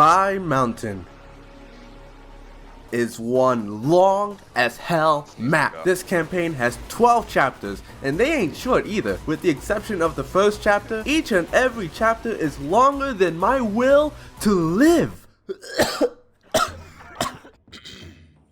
Bai Mountain is one long as hell map. This campaign has 12 chapters, and they ain't short either. With the exception of the first chapter, each and every chapter is longer than my will to live.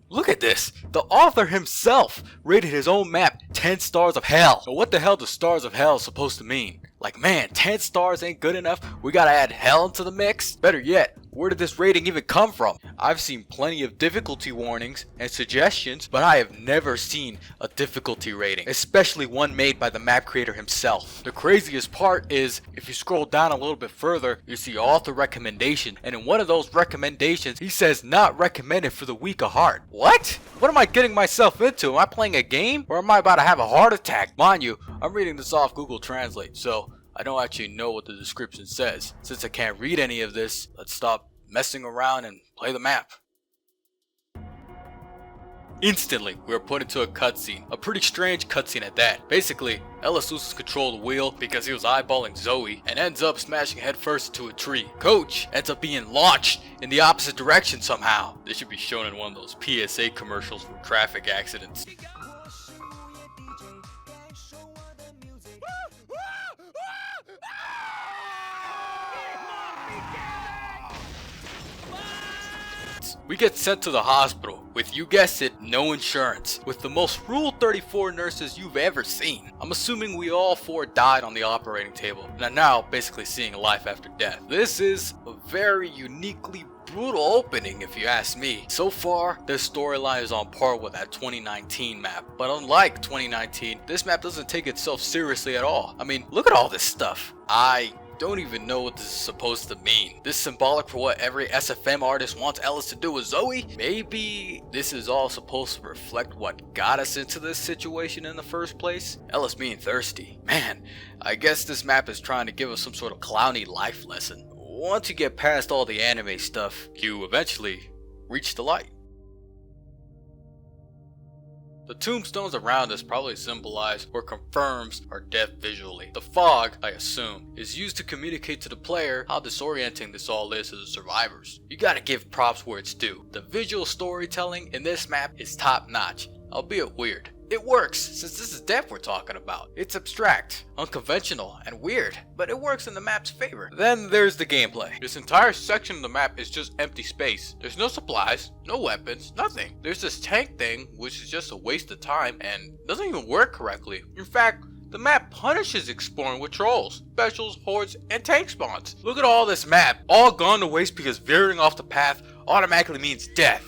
Look at this! The author himself rated his own map 10 stars of hell. So what the hell does stars of hell supposed to mean? Like, man, 10 stars ain't good enough, we gotta add hell into the mix? Better yet, where did this rating even come from? I've seen plenty of difficulty warnings and suggestions, but I have never seen a difficulty rating, especially one made by the map creator himself. The craziest part is, if you scroll down a little bit further, you see author recommendation, and in one of those recommendations, he says not recommended for the weak of heart. What? What am I getting myself into? Am I playing a game? Or am I about to have a heart attack? Mind you, I'm reading this off Google Translate, so I don't actually know what the description says. Since I can't read any of this, let's stop messing around and play the map. Instantly, we are put into a cutscene. A pretty strange cutscene at that. Basically, Ellis loses control of the wheel because he was eyeballing Zoe and ends up smashing headfirst into a tree. Coach ends up being launched in the opposite direction somehow. This should be shown in one of those PSA commercials for traffic accidents. We get sent to the hospital with, you guessed it, no insurance, with the most Rule 34 nurses you've ever seen. I'm assuming we all four died on the operating table and are now basically seeing life after death. This is a very uniquely brutal opening if you ask me. So far, this storyline is on par with that 2019 map, but unlike 2019, this map doesn't take itself seriously at all. I mean, look at all this stuff. I don't even know what this is supposed to mean. This symbolic for what every SFM artist wants Ellis to do with Zoe? Maybe this is all supposed to reflect what got us into this situation in the first place? Ellis being thirsty. Man, I guess this map is trying to give us some sort of clowny life lesson. Once you get past all the anime stuff, you eventually reach the light. The tombstones around us probably symbolize or confirms our death visually. The fog, I assume, is used to communicate to the player how disorienting this all is to the survivors. You gotta give props where it's due. The visual storytelling in this map is top notch, albeit weird. It works, since this is death we're talking about. It's abstract, unconventional, and weird, but it works in the map's favor. Then there's the gameplay. This entire section of the map is just empty space. There's no supplies, no weapons, nothing. There's this tank thing, which is just a waste of time and doesn't even work correctly. In fact, the map punishes exploring with trolls, specials, hordes, and tank spawns. Look at all this map, all gone to waste because veering off the path automatically means death.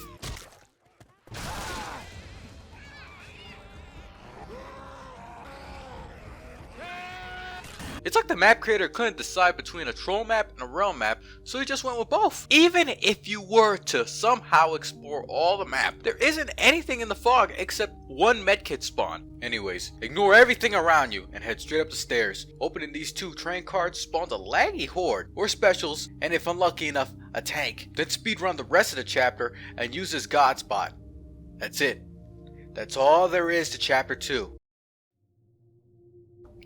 It's like the map creator couldn't decide between a troll map and a realm map, so he just went with both. Even if you were to somehow explore all the map, there isn't anything in the fog except one medkit spawn. Anyways, ignore everything around you and head straight up the stairs. Opening these two train cards spawns a laggy horde, or specials, and if unlucky enough, a tank. Then speedrun the rest of the chapter and use this god spot. That's it. That's all there is to chapter 2.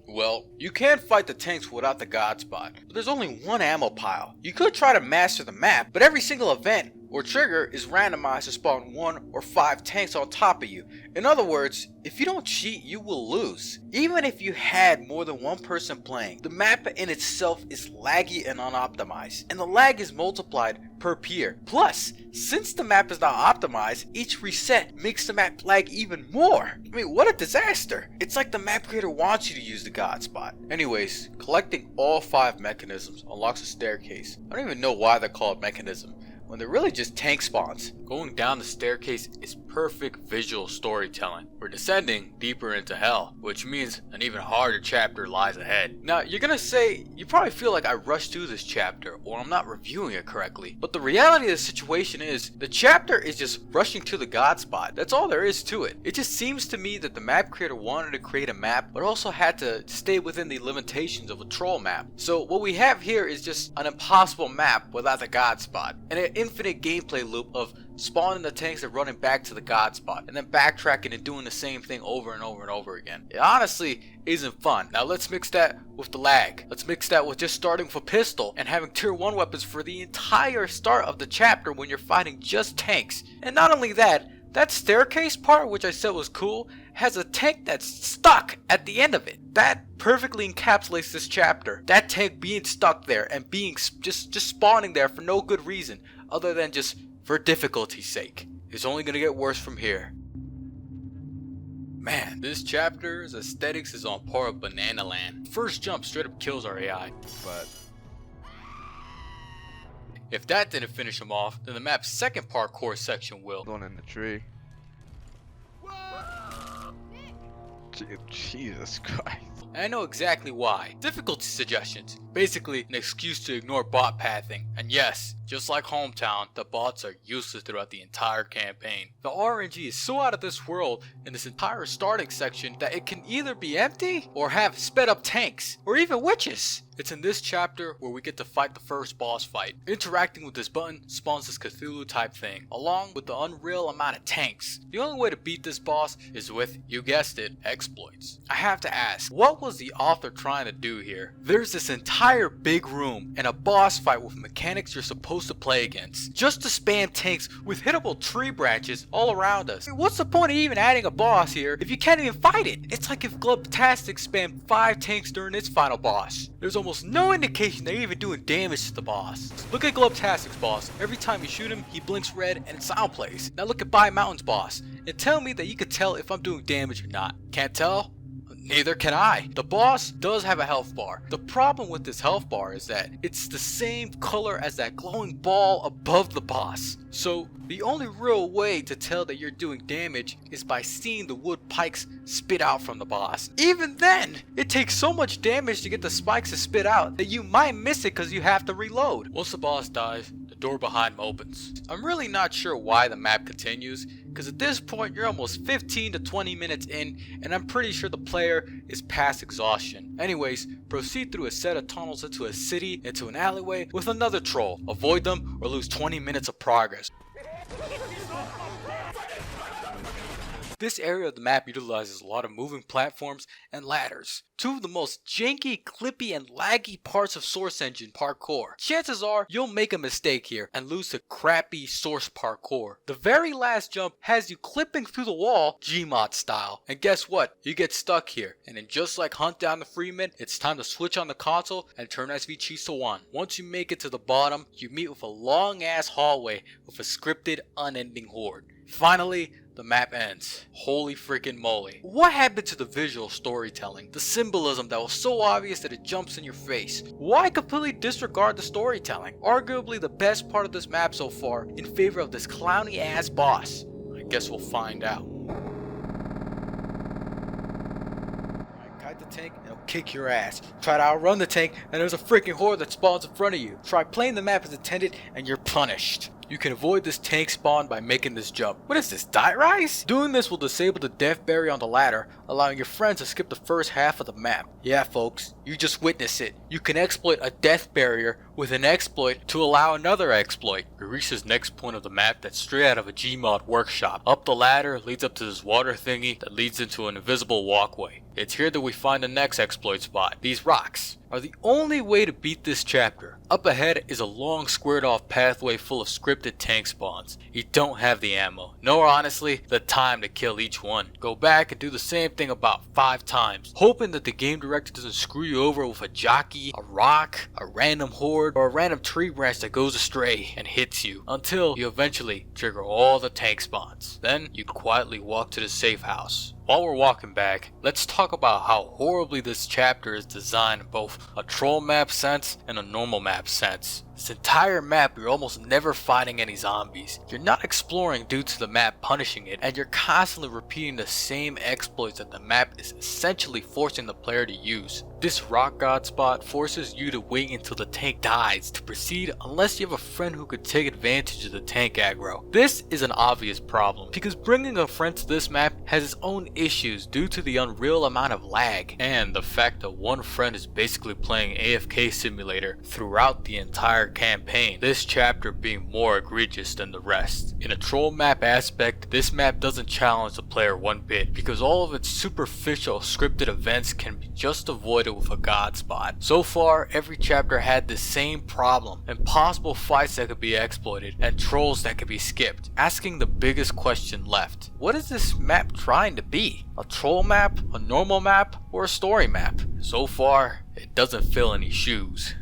Well, you can fight the tanks without the god spot, but there's only one ammo pile. You could try to master the map, but every single event or trigger is randomized to spawn 1 or 5 tanks on top of you. In other words, if you don't cheat, you will lose. Even if you had more than one person playing, the map in itself is laggy and unoptimized, and the lag is multiplied per peer. Plus, since the map is not optimized, each reset makes the map lag even more. I mean, what a disaster. It's like the map creator wants you to use the god spot. Anyways, collecting all 5 mechanisms unlocks a staircase. I don't even know why they're called mechanism, when they're really just tank spawns. Going down the staircase is perfect visual storytelling. We're descending deeper into hell, which means an even harder chapter lies ahead. Now, you're gonna say, you probably feel like I rushed through this chapter, or I'm not reviewing it correctly. But the reality of the situation is, the chapter is just rushing to the god spot. That's all there is to it. It just seems to me that the map creator wanted to create a map, but also had to stay within the limitations of a troll map. So what we have here is just an impossible map without the god spot, and an infinite gameplay loop of spawning the tanks and running back to the god spot, and then backtracking and doing the same thing over and over and over again. It honestly isn't fun. Now let's mix that with the lag. Let's mix that with just starting with a pistol and having tier 1 weapons for the entire start of the chapter when you're fighting just tanks. And not only that, that staircase part, which I said was cool, has a tank that's stuck at the end of it. That perfectly encapsulates this chapter. That tank being stuck there and being just spawning there for no good reason other than just for difficulty's sake. It's only gonna get worse from here. Man, this chapter's aesthetics is on par with Banana Land. First jump straight up kills our AI, but if that didn't finish him off, then the map's second parkour section will. One in the tree. Jesus Christ. I know exactly why. Difficulty suggestions. Basically, an excuse to ignore bot pathing. And yes, just like Hometown, the bots are useless throughout the entire campaign. The RNG is so out of this world in this entire starting section that it can either be empty or have sped up tanks, or even witches. It's in this chapter where we get to fight the first boss fight. Interacting with this button spawns this Cthulhu type thing, along with the unreal amount of tanks. The only way to beat this boss is with, you guessed it, exploits. I have to ask, what was the author trying to do here? There's this entire big room and a boss fight with mechanics you're supposed to play against, just to spam tanks with hittable tree branches all around us. I mean, what's the point of even adding a boss here if you can't even fight it? It's like if Glubtastic spammed 5 tanks during its final boss. There's almost no indication they're even doing damage to the boss. Look at Glubtastic's boss. Every time you shoot him, he blinks red and sound plays. Now look at Bai Mountain's boss and tell me that you could tell if I'm doing damage or not. Can't tell? Neither can I. The boss does have a health bar. The problem with this health bar is that it's the same color as that glowing ball above the boss. So the only real way to tell that you're doing damage is by seeing the wood pikes spit out from the boss. Even then, it takes so much damage to get the spikes to spit out that you might miss it because you have to reload. Once the boss dies, the door behind him opens. I'm really not sure why the map continues, because at this point you're almost 15 to 20 minutes in and I'm pretty sure the player is past exhaustion. Anyways, proceed through a set of tunnels into a city, into an alleyway with another troll. Avoid them or lose 20 minutes of progress. This area of the map utilizes a lot of moving platforms and ladders. Two of the most janky, clippy, and laggy parts of Source Engine parkour. Chances are you'll make a mistake here and lose to crappy Source parkour. The very last jump has you clipping through the wall Gmod style. And guess what? You get stuck here. And then just like Hunt Down the Freeman, it's time to switch on the console and turn SV cheese to 1. Once you make it to the bottom, you meet with a long ass hallway with a scripted unending horde. Finally, the map ends. Holy freaking moly. What happened to the visual storytelling? The symbolism that was so obvious that it jumps in your face? Why completely disregard the storytelling? Arguably the best part of this map so far in favor of this clowny ass boss. I guess we'll find out. Kite the tank and it'll kick your ass. Try to outrun the tank and there's a freaking horde that spawns in front of you. Try playing the map as intended and you're punished. You can avoid this tank spawn by making this jump. What is this, Diet Rise? Doing this will disable the death barrier on the ladder, allowing your friends to skip the first half of the map. Yeah folks, you just witnessed it. You can exploit a death barrier with an exploit to allow another exploit. We reach this next point of the map that's straight out of a Gmod workshop. Up the ladder leads up to this water thingy that leads into an invisible walkway. It's here that we find the next exploit spot. These rocks are the only way to beat this chapter. Up ahead is a long squared off pathway full of scripted tank spawns. You don't have the ammo, nor honestly the time to kill each one. Go back and do the same thing about 5 times, hoping that the game director doesn't screw you over with a jockey, a rock, a random horde, or a random tree branch that goes astray and hits you, until you eventually trigger all the tank spawns. Then you quietly walk to the safe house. While we're walking back, let's talk about how horribly this chapter is designed in both a troll map sense and a normal map sense. This entire map, you're almost never fighting any zombies. You're not exploring due to the map punishing it, and you're constantly repeating the same exploits that the map is essentially forcing the player to use. This rock god spot forces you to wait until the tank dies to proceed unless you have a friend who could take advantage of the tank aggro. This is an obvious problem because bringing a friend to this map has its own issues due to the unreal amount of lag and the fact that one friend is basically playing AFK simulator throughout the entire entire campaign, this chapter being more egregious than the rest. In a troll map aspect, this map doesn't challenge the player one bit, because all of its superficial scripted events can be just avoided with a god spot. So far, every chapter had the same problem: impossible fights that could be exploited, and trolls that could be skipped, asking the biggest question left: what is this map trying to be? A troll map, a normal map, or a story map? So far, it doesn't fill any shoes.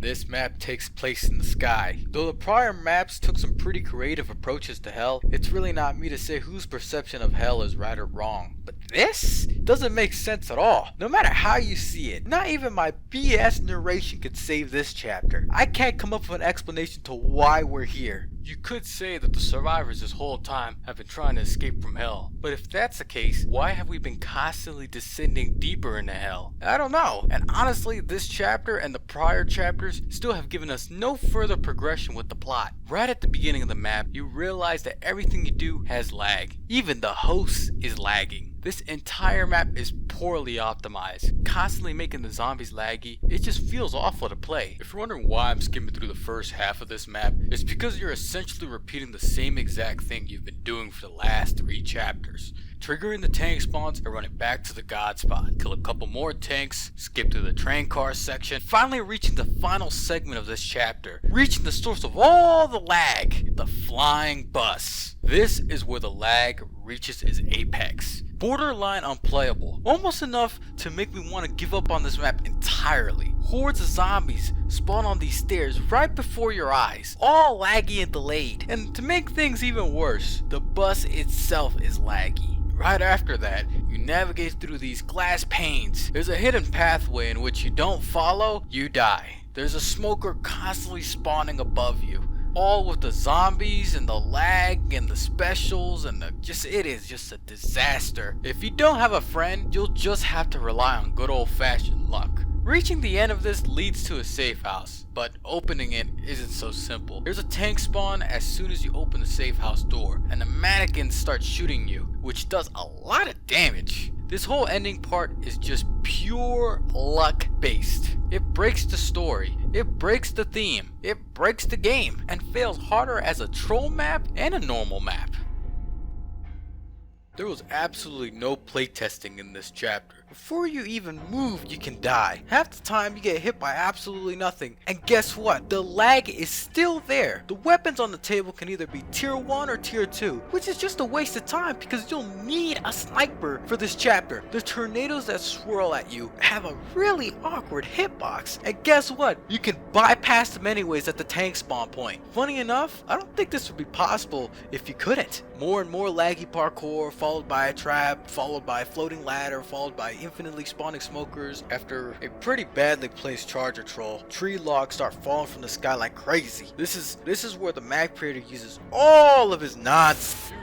This map takes place in the sky. Though the prior maps took some pretty creative approaches to hell, it's really not me to say whose perception of hell is right or wrong. But this doesn't make sense at all, no matter how you see it. Not even my BS narration could save this chapter. I can't come up with an explanation to why we're here. You could say that the survivors this whole time have been trying to escape from hell, but if that's the case, why have we been constantly descending deeper into hell? I don't know, and honestly, this chapter and the prior chapters still have given us no further progression with the plot. Right at the beginning of the map, you realize that everything you do has lag. Even the host is lagging. This entire map is poorly optimized, constantly making the zombies laggy. It just feels awful to play. If you're wondering why I'm skimming through the first half of this map, it's because you're essentially repeating the same exact thing you've been doing for the last 3 chapters. Triggering the tank spawns and running back to the god spot, kill a couple more tanks, skip to the train car section, finally reaching the final segment of this chapter, reaching the source of all the lag, the flying bus. This is where the lag reaches its apex. Borderline unplayable, almost enough to make me want to give up on this map entirely. Hordes of zombies spawn on these stairs right before your eyes, all laggy and delayed. And to make things even worse, the bus itself is laggy. Right after that, you navigate through these glass panes. There's a hidden pathway in which you don't follow, you die. There's a smoker constantly spawning above you. All with the zombies and the lag and the specials and it is just a disaster. If you don't have a friend, you'll just have to rely on good old-fashioned luck. Reaching the end of this leads to a safe house, but opening it isn't so simple. There's a tank spawn as soon as you open the safe house door, and the mannequins start shooting you, which does a lot of damage. This whole ending part is just pure luck based. It breaks the story, it breaks the theme, it breaks the game, and fails harder as a troll map and a normal map. There was absolutely no playtesting in this chapter. Before you even move, you can die. Half the time you get hit by absolutely nothing. And guess what? The lag is still there. The weapons on the table can either be tier 1 or tier 2, which is just a waste of time because you'll need a sniper for this chapter. The tornadoes that swirl at you have a really awkward hitbox. And guess what? You can bypass them anyways at the tank spawn point. Funny enough, I don't think this would be possible if you couldn't. More and more laggy parkour, followed by a trap, followed by a floating ladder, followed by infinitely spawning smokers. After a pretty badly placed charger troll, tree logs start falling from the sky like crazy. This is where the map creator uses all of his nonsense.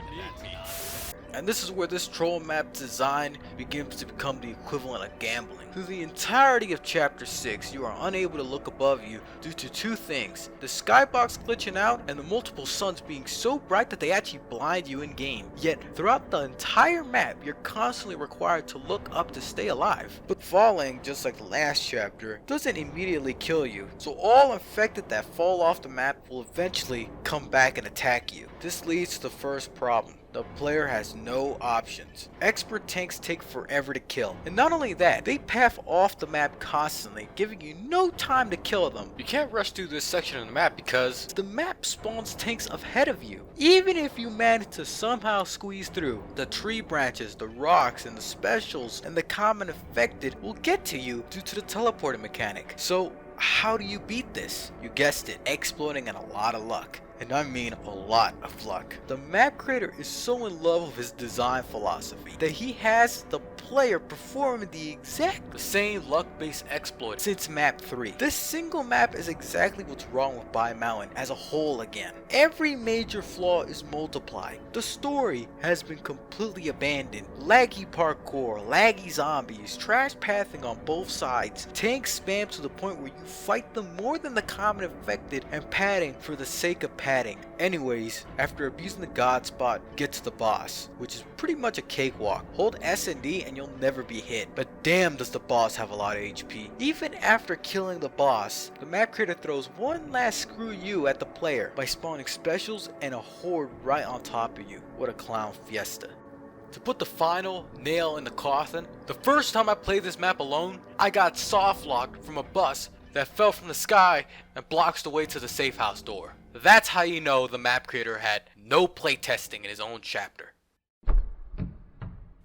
And this is where this troll map design begins to become the equivalent of gambling. Through the entirety of chapter 6, you are unable to look above you due to 2 things: the skybox glitching out and the multiple suns being so bright that they actually blind you in game. Yet throughout the entire map, you're constantly required to look up to stay alive. But falling, just like the last chapter, doesn't immediately kill you, so all infected that fall off the map will eventually come back and attack you. This leads to the first problem. The player has no options. Expert tanks take forever to kill, and not only that, they path off the map constantly, giving you no time to kill them. You can't rush through this section of the map because the map spawns tanks ahead of you. Even if you manage to somehow squeeze through, the tree branches, the rocks, and the specials, and the common infected will get to you due to the teleporting mechanic. So how do you beat this? You guessed it, exploiting and a lot of luck. And I mean a lot of luck. The map creator is so in love with his design philosophy that he has the player performing the same luck-based exploit since map 3. This single map is exactly what's wrong with Bai Mountain as a whole again. Every major flaw is multiplied. The story has been completely abandoned. Laggy parkour, laggy zombies, trash pathing on both sides, tanks spam to the point where you fight them more than the common infected, and padding for the sake of padding. Anyways, after abusing the god spot, get to the boss, which is pretty much a cakewalk. Hold S and D and you'll never be hit. But damn does the boss have a lot of HP. Even after killing the boss, the map creator throws one last screw you at the player by spawning specials and a horde right on top of you. What a clown fiesta. To put the final nail in the coffin, the first time I played this map alone, I got soft locked from a bus that fell from the sky and blocks the way to the safe house door. That's how you know the map creator had no playtesting in his own chapter.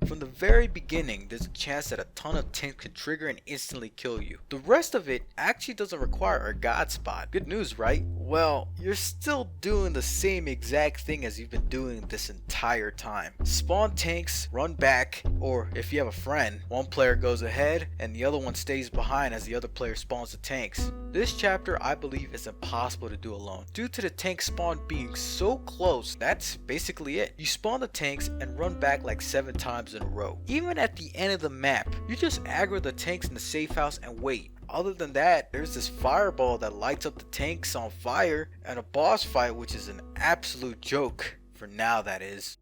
From the very beginning, there's a chance that a ton of tanks can trigger and instantly kill you. The rest of it actually doesn't require a god spot. Good news, right? Well, you're still doing the same exact thing as you've been doing this entire time. Spawn tanks, run back, or if you have a friend, one player goes ahead and the other one stays behind as the other player spawns the tanks. This chapter I believe is impossible to do alone. Due to the tank spawn being so close, that's basically it. You spawn the tanks and run back like 7 times in a row. Even at the end of the map, you just aggro the tanks in the safe house and wait. Other than that, there's this fireball that lights up the tanks on fire, and a boss fight which is an absolute joke. For now, that is.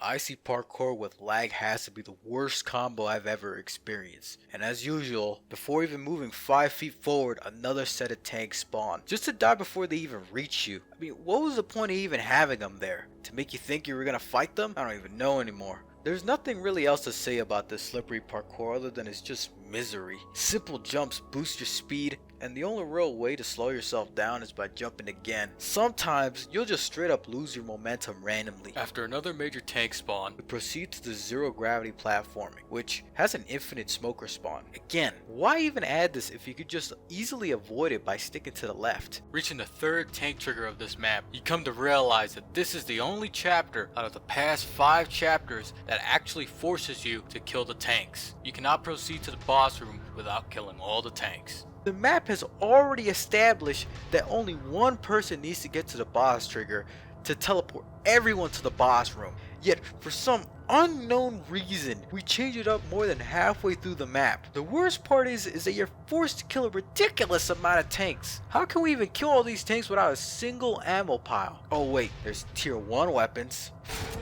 Icy parkour with lag has to be the worst combo I've ever experienced. And as usual, before even moving 5 feet forward, another set of tanks spawn. Just to die before they even reach you. I mean, what was the point of even having them there? To make you think you were gonna fight them? I don't even know anymore. There's nothing really else to say about this slippery parkour other than it's just misery. Simple jumps boost your speed, and the only real way to slow yourself down is by jumping again. Sometimes you'll just straight up lose your momentum randomly. After another major tank spawn, We proceed to the zero gravity platforming, which has an infinite smoker spawn. Again, why even add this if you could just easily avoid it by sticking to the left? reaching the 3rd tank trigger of this map, you come to realize that this is the only chapter out of the past 5 chapters that actually forces you to kill the tanks. You cannot proceed to the boss room without killing all the tanks. The map has already established that only one person needs to get to the boss trigger to teleport everyone to the boss room. Yet, for some unknown reason, we change it up more than halfway through the map. The worst part is that you're forced to kill a ridiculous amount of tanks. How can we even kill all these tanks without a single ammo pile? Oh wait, there's tier 1 weapons.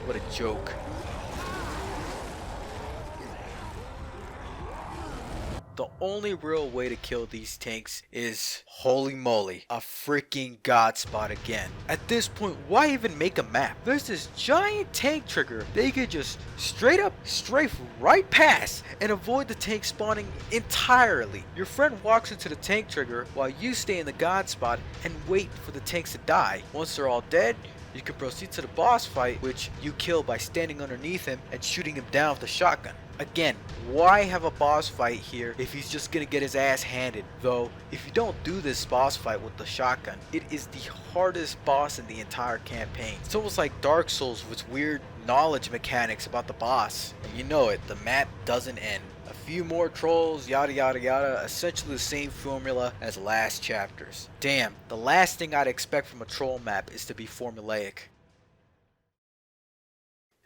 What a joke. The only real way to kill these tanks is, holy moly, a freaking god spot again. At this point, why even make a map? There's this giant tank trigger that you could just straight up strafe right past and avoid the tank spawning entirely. Your friend walks into the tank trigger while you stay in the god spot and wait for the tanks to die. Once they're all dead, you can proceed to the boss fight, which you kill by standing underneath him and shooting him down with a shotgun. Again, why have a boss fight here if he's just gonna get his ass handed? Though, if you don't do this boss fight with the shotgun, it is the hardest boss in the entire campaign. It's almost like Dark Souls with weird knowledge mechanics about the boss. And you know it, the map doesn't end. A few more trolls, yada yada yada, essentially the same formula as last chapters. Damn, the last thing I'd expect from a troll map is to be formulaic.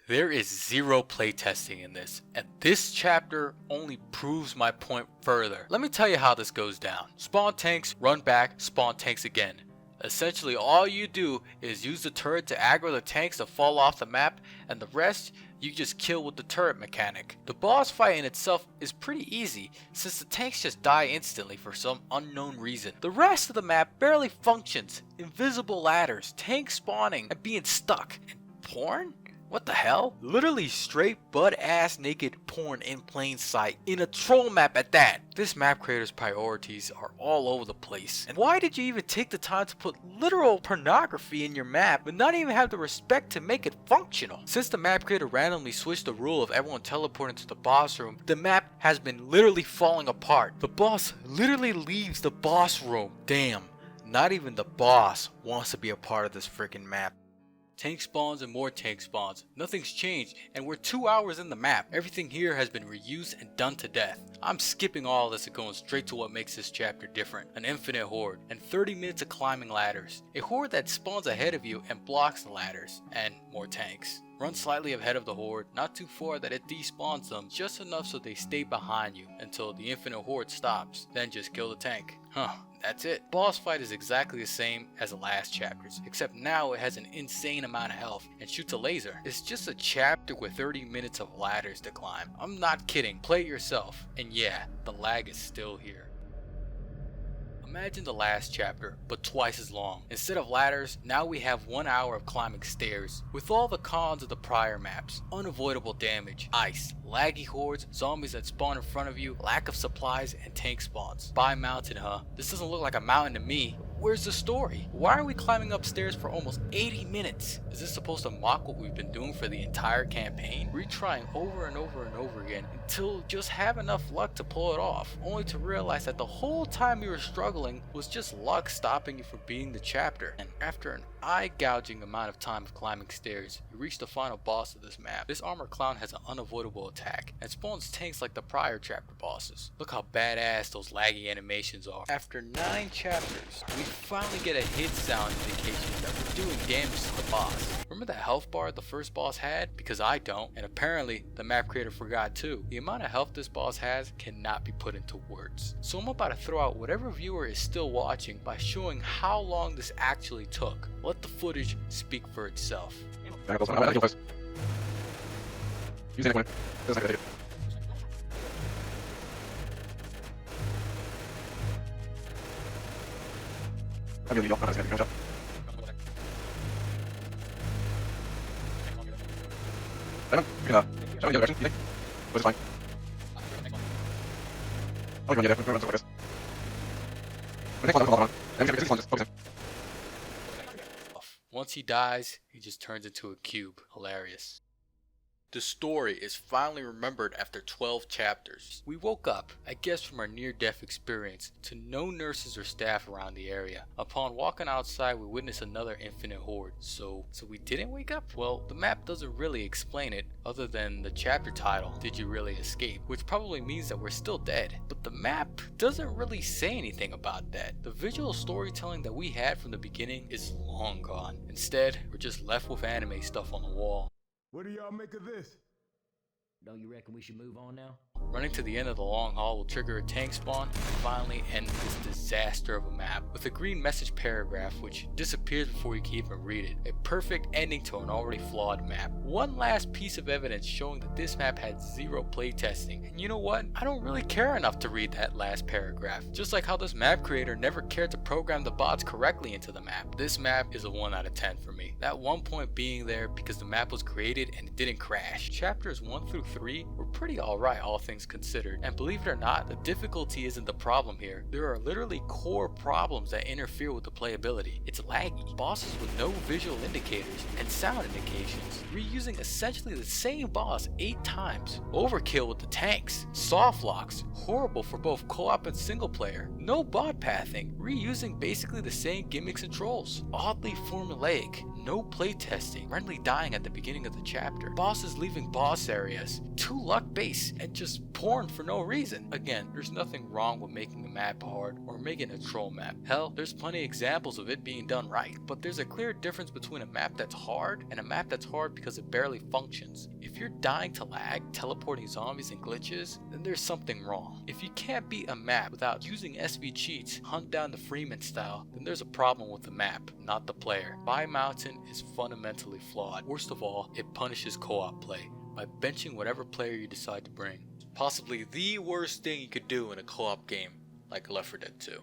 There is zero playtesting in this, and this chapter only proves my point further. Let me tell you how this goes down. Spawn tanks, run back, spawn tanks again. Essentially all you do is use the turret to aggro the tanks to fall off the map, and the rest you just kill with the turret mechanic. The boss fight in itself is pretty easy since the tanks just die instantly for some unknown reason. The rest of the map barely functions. Invisible ladders, tanks spawning, and being stuck. And porn? What the hell? Literally straight butt-ass naked porn in plain sight. In a troll map at that. This map creator's priorities are all over the place. And why did you even take the time to put literal pornography in your map but not even have the respect to make it functional? Since the map creator randomly switched the rule of everyone teleporting to the boss room, the map has been literally falling apart. The boss literally leaves the boss room. Damn, not even the boss wants to be a part of this freaking map. Tank spawns and more tank spawns. Nothing's changed, and we're 2 hours in the map. Everything here has been reused and done to death. I'm skipping all this and going straight to what makes this chapter different. An infinite horde, and 30 minutes of climbing ladders. A horde that spawns ahead of you and blocks the ladders, and more tanks. Run slightly ahead of the horde, not too far that it despawns them, just enough so they stay behind you until the infinite horde stops. Then just kill the tank. That's it. Boss fight is exactly the same as the last chapters, except now it has an insane amount of health and shoots a laser. It's just a chapter with 30 minutes of ladders to climb. I'm not kidding, play it yourself. And yeah, the lag is still here. Imagine the last chapter, but twice as long. Instead of ladders, now we have 1 hour of climbing stairs. With all the cons of the prior maps, unavoidable damage, ice, laggy hordes, zombies that spawn in front of you, lack of supplies, and tank spawns. Bai Mountain, huh? This doesn't look like a mountain to me. Where's the story? Why are we climbing upstairs for almost 80 minutes? Is this supposed to mock what we've been doing for the entire campaign? Retrying over and over and over again until just have enough luck to pull it off, only to realize that the whole time you were struggling was just luck stopping you from beating the chapter. And after an eye-gouging amount of time of climbing stairs, you reach the final boss of this map. This armor clown has an unavoidable attack and spawns tanks like the prior chapter bosses. Look how badass those laggy animations are. After 9 chapters, we finally get a hit sound indication that we're doing damage to the boss. Remember that health bar the first boss had? Because I don't, and apparently the map creator forgot too. The amount of health this boss has cannot be put into words. So I'm about to throw out whatever viewer is still watching by showing how long this actually took. Let the footage speak for itself. Once he dies, he just turns into a cube. Hilarious. The story is finally remembered after 12 chapters. We woke up, I guess from our near-death experience, to no nurses or staff around the area. Upon walking outside, we witnessed another infinite horde. So we didn't wake up? Well, the map doesn't really explain it, other than the chapter title, Did You Really Escape? Which probably means that we're still dead. But the map doesn't really say anything about that. The visual storytelling that we had from the beginning is long gone. Instead, we're just left with anime stuff on the wall. What do y'all make of this? Don't you reckon we should move on now? Running to the end of the long hall will trigger a tank spawn and finally end this disaster of a map with a green message paragraph which disappears before you can even read it. A perfect ending to an already flawed map. One last piece of evidence showing that this map had zero playtesting. And you know what? I don't really care enough to read that last paragraph. Just like how this map creator never cared to program the bots correctly into the map. This map is a 1 out of 10 for me. That one point being there because the map was created and it didn't crash. Chapters 1 through 3 were pretty alright all things considered, and believe it or not, the difficulty isn't the problem here. There are literally core problems that interfere with the playability. It's laggy, bosses with no visual indicators and sound indications, reusing essentially the same boss 8 times, overkill with the tanks, soft locks, horrible for both co-op and single player, no bot pathing, reusing basically the same gimmicks and trolls, oddly formulaic, no playtesting, randomly dying at the beginning of the chapter, bosses leaving boss areas, too luck based, and just porn for no reason. Again, there's nothing wrong with making the map hard or making a troll map. Hell, there's plenty of examples of it being done right, but there's a clear difference between a map that's hard and a map that's hard because it barely functions. If you're dying to lag, teleporting zombies and glitches, then there's something wrong. If you can't beat a map without using SV cheats, hunt down the Freeman style, then there's a problem with the map, not the player. Bai Mountain is fundamentally flawed. Worst of all, it punishes co-op play by benching whatever player you decide to bring. Possibly the worst thing you could do in a co-op game like Left 4 Dead 2.